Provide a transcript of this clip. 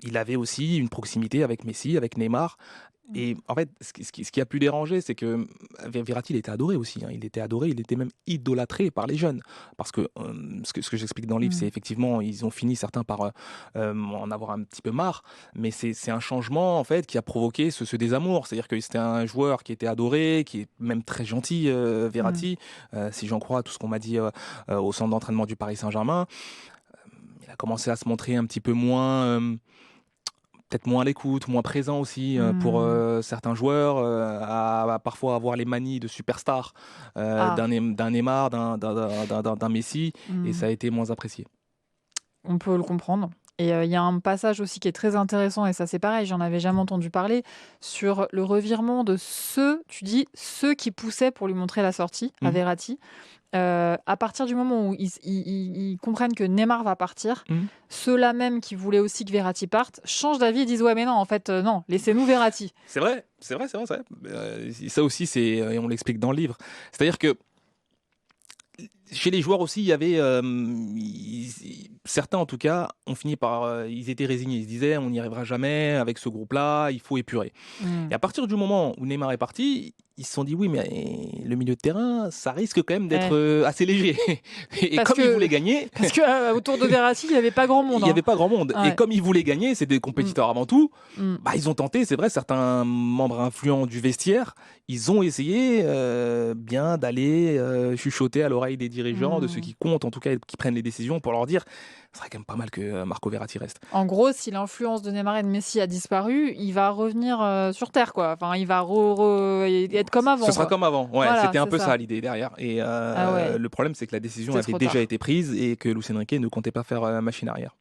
il avait aussi une proximité avec Messi, avec Neymar. Et en fait, ce qui a pu déranger, c'est que Verratti, il était adoré aussi, hein. Il était adoré, il était même idolâtré par les jeunes. Parce que ce que j'explique dans le livre, c'est Mmh. effectivement, ils ont fini certains par en avoir un petit peu marre. Mais c'est un changement, en fait, qui a provoqué ce désamour. C'est-à-dire que c'était un joueur qui était adoré, qui est même très gentil, Mmh. Verratti. Si j'en crois tout ce qu'on m'a dit au centre d'entraînement du Paris Saint-Germain, il a commencé à se montrer un petit peu moins. Peut-être moins à l'écoute, moins présent aussi pour Mmh. certains joueurs, à parfois avoir les manies de superstar Ah. d'un Neymar, d'un Messi, et Mmh. ça a été moins apprécié. On peut le comprendre et il y a un passage aussi qui est très intéressant et ça, c'est pareil, j'en avais jamais entendu parler, sur le revirement de ceux, tu dis, ceux qui poussaient pour lui montrer la sortie à Mmh. Verratti. À partir du moment où ils comprennent que Neymar va partir, Mmh. ceux-là même qui voulaient aussi que Verratti parte, changent d'avis et disent: «Ouais, mais non, en fait, non, laissez-nous Verratti». C'est vrai, c'est vrai, c'est vrai, c'est vrai. Ça aussi, et on l'explique dans le livre. C'est-à-dire que chez les joueurs aussi, il y avait, certains en tout cas, ont fini par, ils étaient résignés. Ils se disaient: «On n'y arrivera jamais avec ce groupe-là, il faut épurer». Mmh. Et à partir du moment où Neymar est parti, ils se sont dit: «Oui, mais le milieu de terrain, ça risque quand même d'être, Eh, assez léger». Et parce comme ils que voulaient gagner, parce que, autour de Verratti, il y avait pas grand il monde, y hein. avait pas grand monde. Et Ouais. comme ils voulaient gagner, c'est des Mmh. compétiteurs avant tout, Mmh. bah, ils ont tenté, c'est vrai, certains membres influents du vestiaire, ils ont essayé, bien d'aller, chuchoter à l'oreille des dirigeants, de ceux Mmh. qui comptent en tout cas et qui prennent les décisions, pour leur dire: «Ce serait quand même pas mal que, Marco Verratti reste». En gros, si l'influence de Neymar et de Messi a disparu, il va revenir, sur terre, quoi. Enfin, il va être comme Ce avant, sera quoi. comme avant. Ouais, Voilà, c'était un c'est peu ça ça. l'idée derrière. Et Ah ouais, le problème, c'est que la décision c'était avait trop déjà tard. été prise et que Luis Enrique ne comptait pas faire, machine arrière.